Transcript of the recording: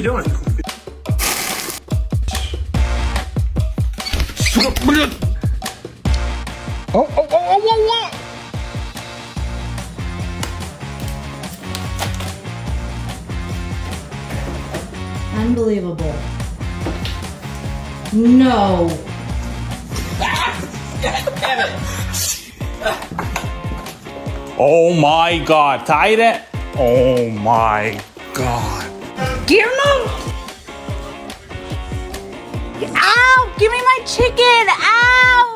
you doing? Oh. Unbelievable. No. Oh my God, Tyre. Oh my God. Give him. Ow! Give me my chicken! Ow!